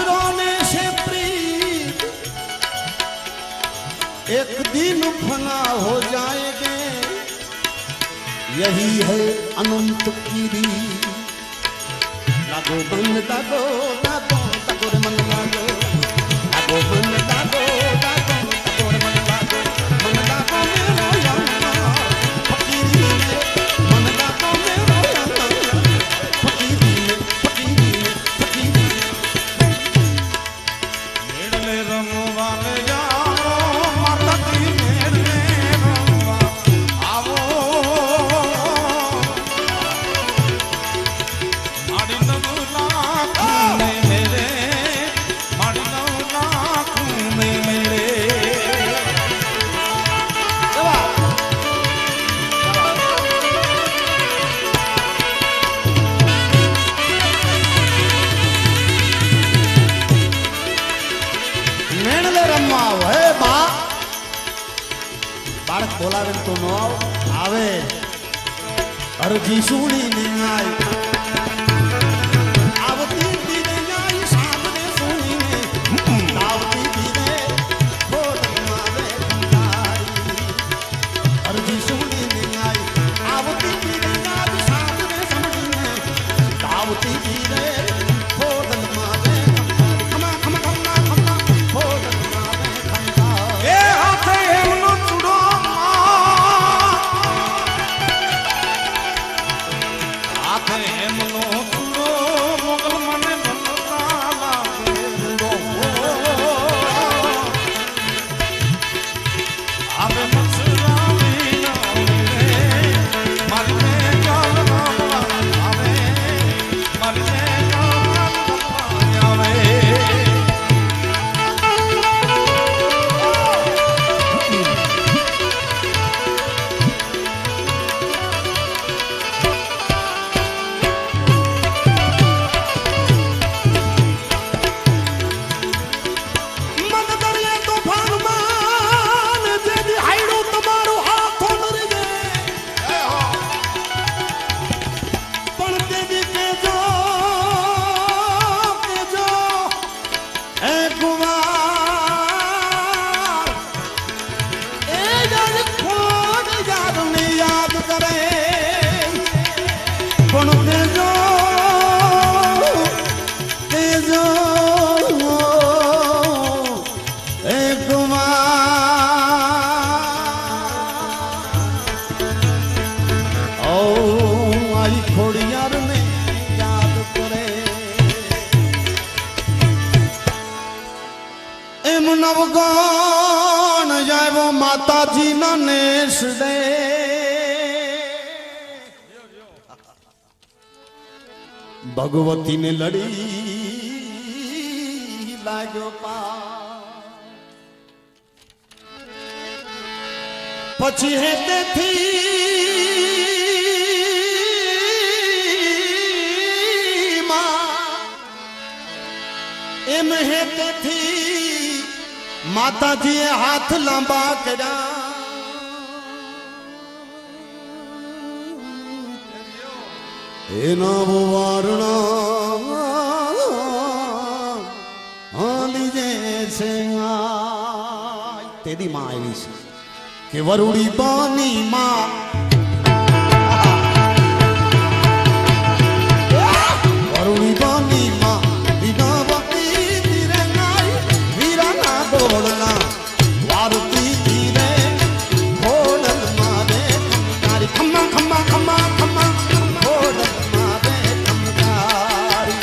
रोने से प्रीत एक दिन फना हो जाएंगे, यही है अनंत की रीत। लागो मन लागो लागो लागो रे मन लागो, लागो मन लागो लागो लागो रे मन लागो, मन लागो मेरो यार फकीरी में, मन लागो मेरो यार फकीरी में, फकीरी में, फकीरी में। मेरे रमवा में जाओ माता की मेरे रमवा आवो, मारी नवला खूने मेरे, मारी नवला खूने मेरे। મેણલે રમવા આવો હે બા, બાળક બોલાવે તો નો આવે, અરજી સુણીને આય, આવતી દીને આય સામને સુણીને, આવતી દીને ખોડમાં રે ખંડાઈ, અરજી સુણીને આય, આવતી દીને આય સામને સુણીને, આવતી દીને ખોડમાં રે ખંડાઈ, ખમા ખમા ખમા ખમા ખોડમાં રે ખંડાઈ। એ હાથે એમનો ચૂડો હાથે એમનો ચૂડો મોગલ મને ભમતા લાગે ચૂડો, આવે મસરાવી આવે મારી મે ગાલના આવે, મારી મે ગાલના આવે। મન દરિયે તોફાનમાં જેદી હાયડું તમારું હાથો ડરી જાય, પણ તેદી કેજો કેજો એ કુમાર, એ જજ ખોડ યાદને યાદ કરે, પણ તેજો તેજો એ કુમાર, ઓ આઈ ખોડિયારને યાદ કરે, એમ નવગણ જાયો માતાજીના નેસ દે, ભગવતીને લડી લાગ્યો પા, પછી હે તેથી માં એમ હે તેથી માતાજીએ હાથ લાંબા કર્યા, એના વારણા હાલી જે છે તેદી માં આવી છે કે વરુડી બાની માં, વરુડી બાની માં વિનાવતી તીરે નાઈ, વીરાના દોડલા વારતી તીરે ખોડલ મારે ખમકારી, ખમ્મા ખમ્મા ખમ્મા ખમ્મા ખોડલ મારે ખમકારી।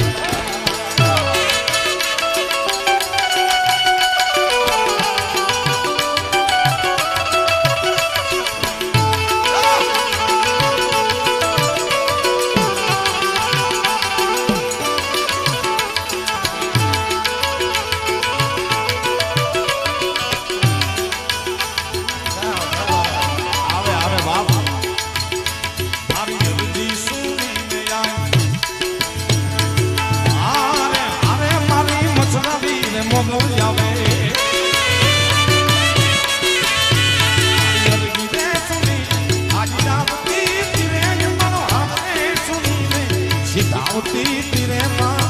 આવતી તીરે માં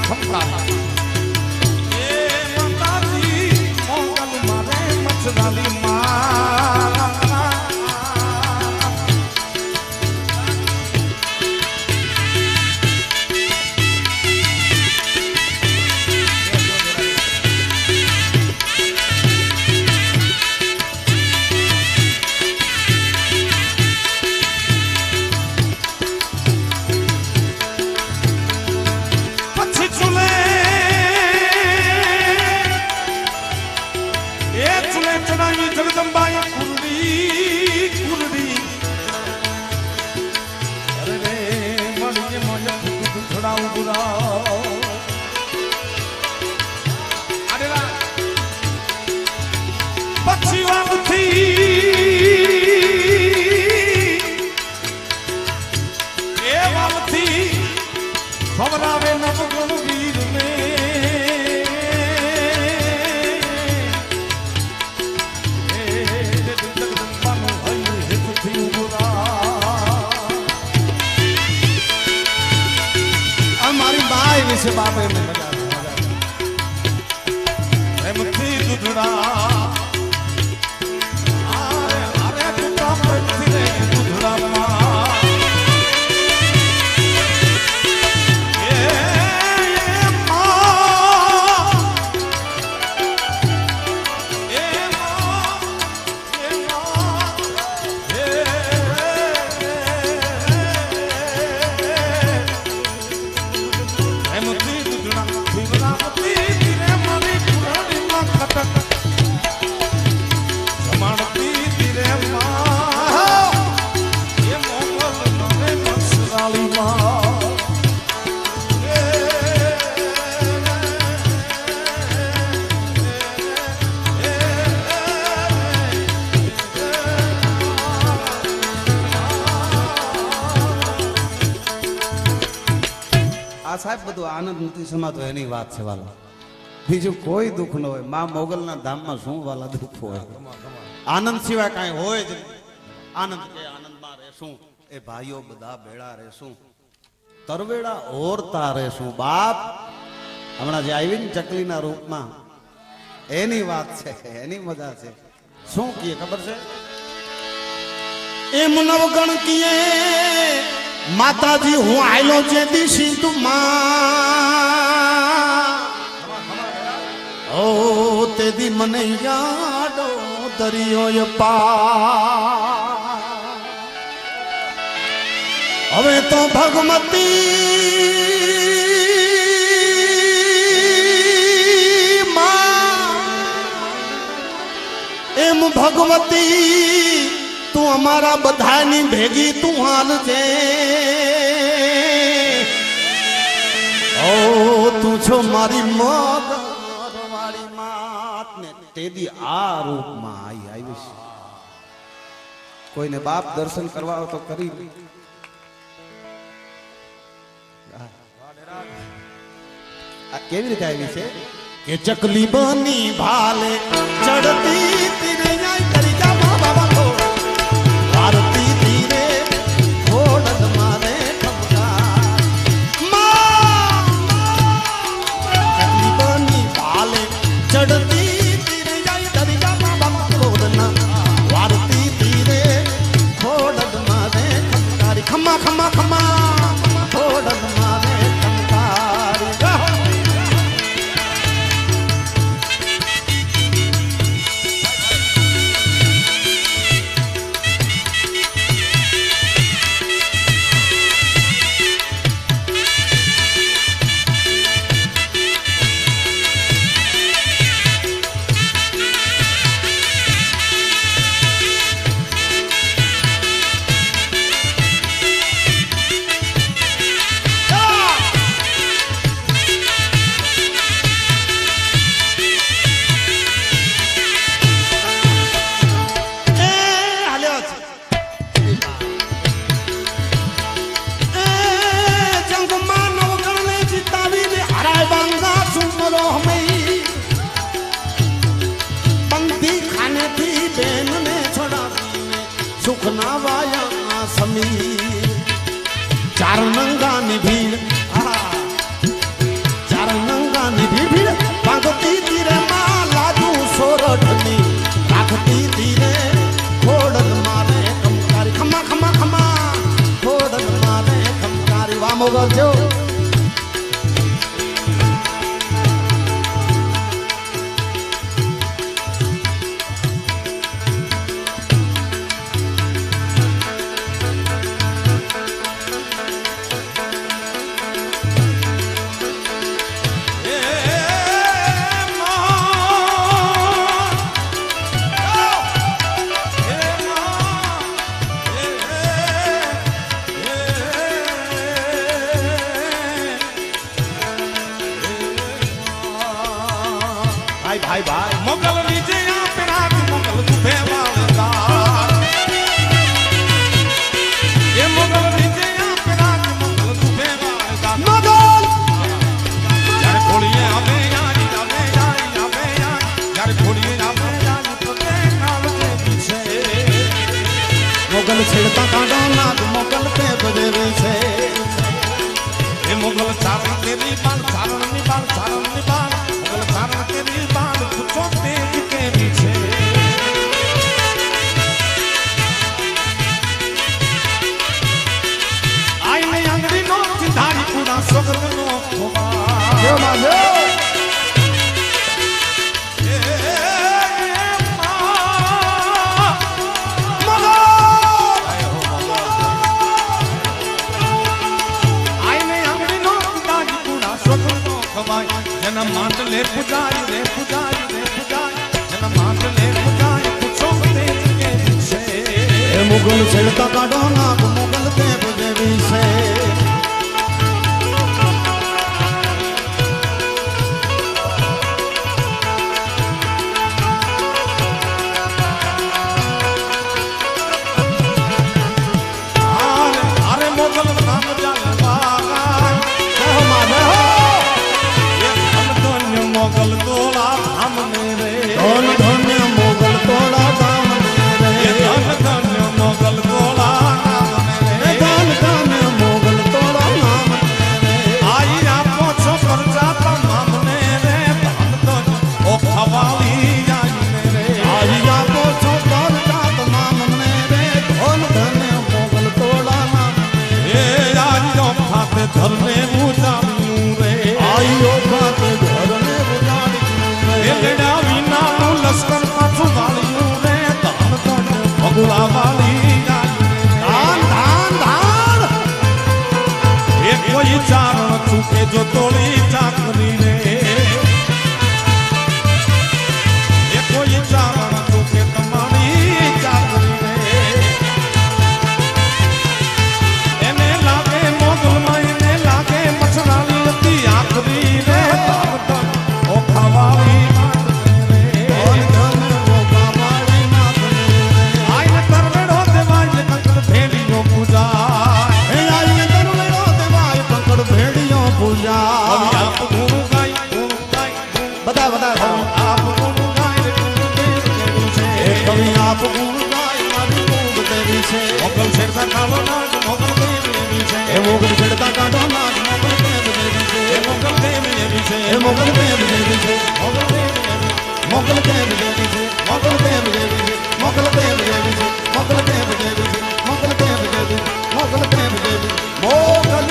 ખમકારી એ માતાજી મોગલ મારે મચરાલી માં જગદંબાએ કુરડી કુરડી અરે રે મળીએ મને છોડાવ ગુરા અરે પછી વાવથી એ વાવથી ખબર આવે નવગુણ વીર ને વિશે બાપ એમને મજા એમથી દૂધડા અરે અરે તું પ્રેમથી રે દૂધડામાં એ સાહેબ બધું આનંદ નથી સમાતો એની વાત છે વાલા બીજું કોઈ દુઃખ ન હોય માં મોગલના ધામમાં શું વાલા દુઃખ હોય આનંદ સિવાય કાંઈ હોય જ આનંદ કે આનંદમાં રહેશું એ ભાઈઓ બધા ભેળા રહેશું તરવેડા ઓરતા રહેશું બાપ હમણાં જે આવી ને ચકલીના રૂપમાં એની વાત છે એની મજા છે શું કીએ ખબર છે એમ નવગણ કીએ માતાજી હું આયલો જે દિશી તું ઓ તે દી મને યાદો દરિયો પા હવે તો ભગવતી એમ ભગવતી તું અમારા બધાની ભેગી તું હાલ છે ઓ તું છો મારી મોગવાળી માત ને તેદી આ રૂપમાં આવી છે કોઈને બાપ દર્શન કરવા હોય તો કરી આ કેવી રીતે આવી છે કે ચકલી બની ભાલે ચડતી તીરે કરી જા બાબા ભારતી ધીરે ઘોડલ મારે ચકલી બની ભાલે ચડતી તીરે જાય દરિયા બાબા ઘોડના ભારતી ધીરે ઘોડલ મારે ખમકારી ખમા ખમા ખમા ઘોડલ મારે ખમકારી સુખના વાયા સમી ચાર નંગાની ભીડ ચાર ભાઈ ભાઈ ભાઈ મોગલ નીચે આપે રાગ મોગલ તુભે વાળતા એ મોગલ નીચે આપે રાગ મોગલ તુભે વાળતા મોગલ જ્યારે ખોડીએ આવે યારી આવે યારી આવે યારી જ્યારે ખોડીએ આવે યારી તો તે કાલ દે પીછે મોગલ છેડતા કાંડો નાગ મોગલ તે બજેવે છે એ મોગલ ચારણ તેરી બાલ ચારણની બાલ ચારણની બાલ મોગલ ચારણ તેરી બાલ પૂછો તેજ કે પીછે આઈને આંગળી નો ધારી પૂરા સોગર નો ખોબા જો માજો જેના માંડલે પૂજાય રે પૂજાય રે પૂજાય જેના માંડલે પૂજાય પૂછો તે કે છે એ મોગલ છેડતા કાંડો નાગ મોગલ તે બજેવે છે અરે મોગલ નામ જાલવા મોગલ તોડા ધામ ને રે ધન ધન્ય મોગલ તોડા ધામ ને રે ધન ધન્ય મોગલ તોડા ધામ ને રે ધન ધન્ય મોગલ તોડા ધામ ને રે આઈ આપો છો પરજા તમામ ને રે ધન ધન્ય ઓ ખવાલી જાય ને રે આઈ આપો છો પરજા તમામ ને રે ધન ધન્ય મોગલ તોડા ધામ એ આજો ખાતે ધરને ઉજાવ્યું રે આઈઓ ખાતે ઘરને ઉજાડ્યું રે એલડા વિનાનું લશ્કર પાછું વાળ્યું રે ધન ધન્ય ભગુલા વાળી જાય ધાન ધાન ધાન એ કોઈ ચારણ ચૂકે જો તોડી ચાકરી રે એ કોઈ ચારણ ચૂકે તમારી ચાકરી રે એને લાગે મોગલમાં એને લાગે મછરાલી હતી આખરી રે ઓ ખવાવી રે ધન ધન્ય મોગા વાળી નાથને રે આઈને તરવેડો દેવાય કંકર ભેડીઓ પૂજા હે આઈ તરવેડો દેવાય કંકડ ભેડિયો પૂજા આપ ગુરુ ગાય બધા બધા ધર્મ આપ ગુરુ ગાય રે ગુરુ દેવ કેવું છે એ કવિ આપ ગુણ ગાય મારી મૂગ દેવી છે મોગલ શેરતા કાળો નાગ મોગલ દેવ એવી છે એ મોગલ છેડતા કાંડો નાગ મોગલ દેવ દેવી છે એ મોગલ દેવ એવી છે એ મોગલ દેવ દેવી છે મોગલ દેવ એવી મોગલ દેવ દેવી છે મોગલ દેવ દેવી છે મોગલ દેવ દેવી છે મોગલ દેવ દેવી છે મોગલ દેવ દેવી મોગલ દેવ દેવી મોગલ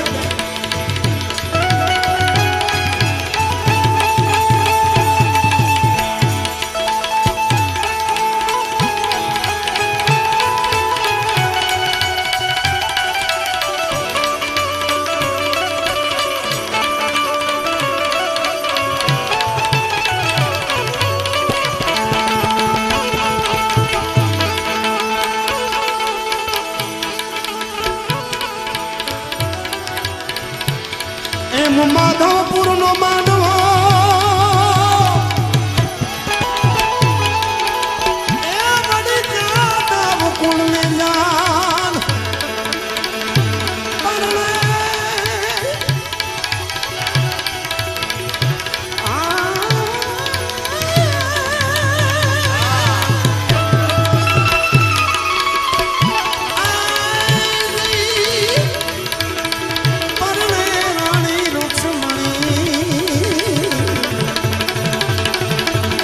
એમ માધવપુર નો માંડવો એ વડી જાતા વકુળ ને જાન પરણે પરણે રાણી રૂક્ષ્મણી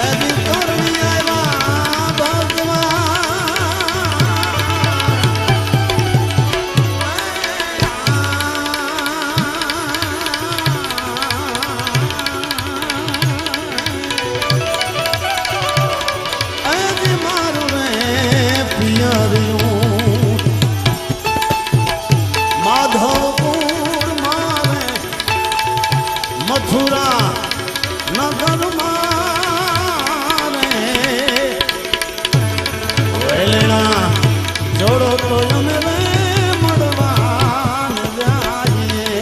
એજી કરણી આવ્યા ભગવાન એજી મારું રે પિયરિયું માધવપુર મારે મથુરા નગર મારે વેલણા જોડો તો અમે રે મળવા જઈએ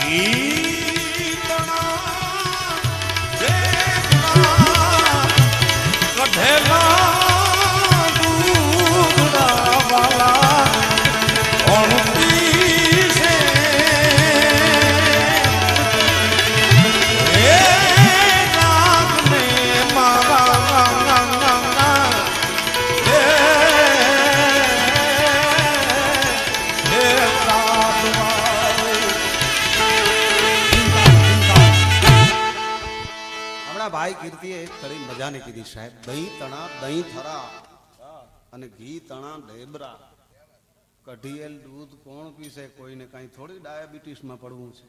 ગીતના જેના કઢેલા દૂધડા વાલા ઓળતી છે એ નાગને મારા ભાઈ કીર્તિએ એક થોડી મજાની કીધી સાહેબ, દહીં તણા દહીં થરા અને ઘી તણા ઢેબરા, કઢિયેલ દૂધ કોણ પીશે, કોઈને કઈ થોડી ડાયાબિટીસમાં પડવું છે.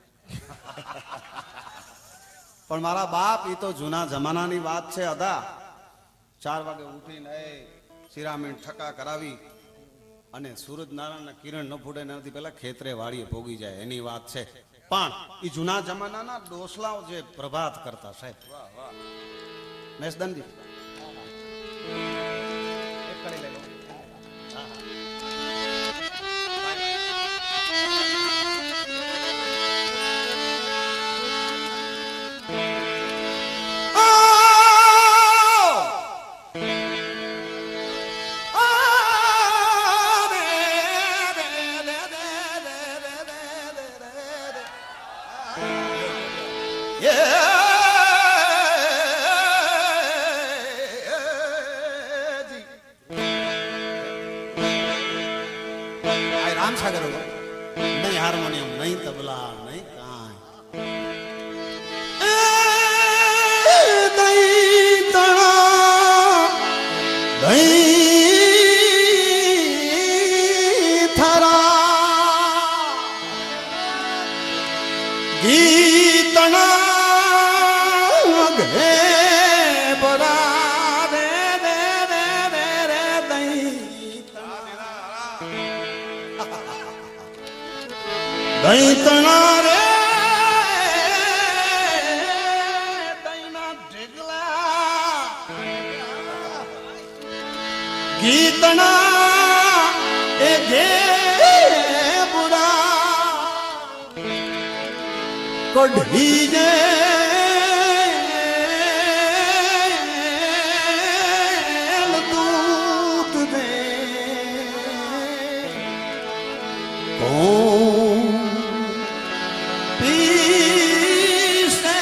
પણ મારા બાપ એ તો જૂના જમાનાની વાત છે. અદા 4 વાગે ઉઠીને શિરામણ ઠકા કરાવી અને સૂરજનારાયણના કિરણ ન ફૂટે એનાથી પહેલા ખેતરે વાડીએ ભોગી જાય એની વાત છે. પણ એ જૂના જમાનાના ડોસલાઓ જે પ્રભાત કરતા સાહેબ. મેસદનજી એક કડી લઈ લો. રામસાગર નહીં હાર્મોનિયમ નહીં તબલા નહીં કાંઈ. દહીં તણા દહીં થરા ઘી તણા ઢેબરા રે રે રે રે રે દહીં દહીં તણા રે દહીંના ઢેગલા ઘી તણા એ ઢેબરા કઢી જે દૂધ દે કોણ પીસે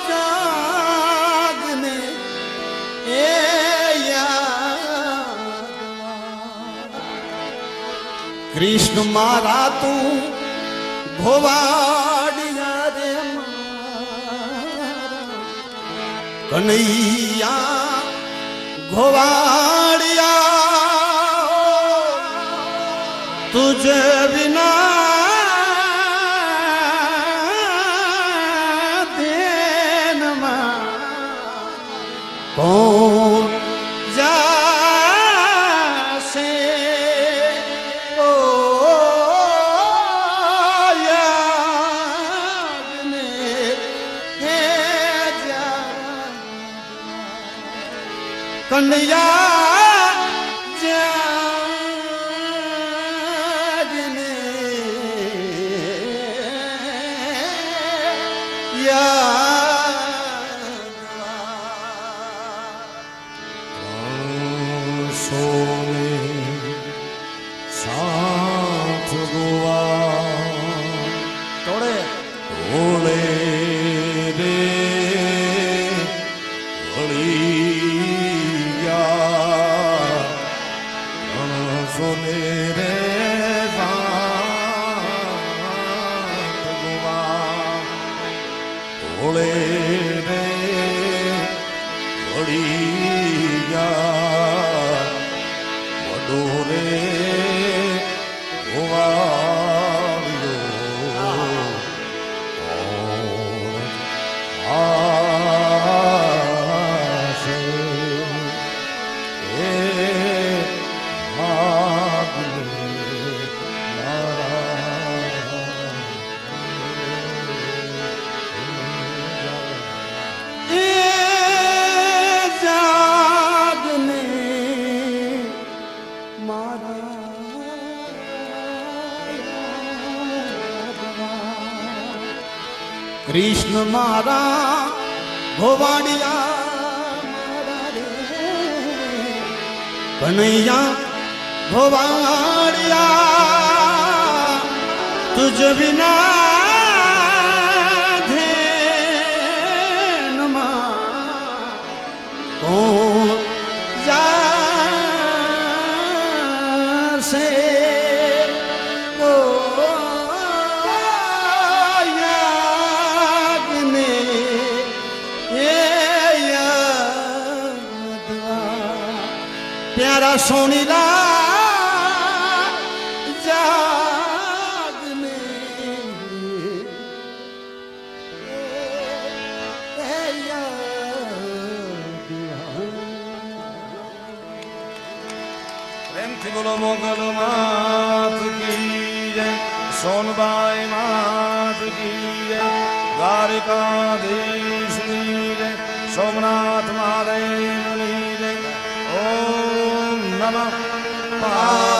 જાગને એ કૃષ્ણ મારા તું ભોવાડિયા રે મારા કનૈયા ભોવાડિયા તુજે વિના દેનમાં કોણ જાશે. કનૈયા જાગને સોને સાથ ગોવા તોડે ઓળે રે વળી ગયા સોને રે સાથ ગોવા ઓળે રે વળી ગયા વડોરે કૃષ્ણ મારા ભોવાડિયા મારા રે કનૈયા ભોવાડિયા તુજ વિના ધેનમાં કોણ જાશે प्यारा सोनीला जागने પ્રેમથી બોલો મોગલ માત કી જય સોનબાઈ માત કી જય દ્વારિકાધીશની જય સોમનાથ મહાદેવની જય ઓમ નમઃ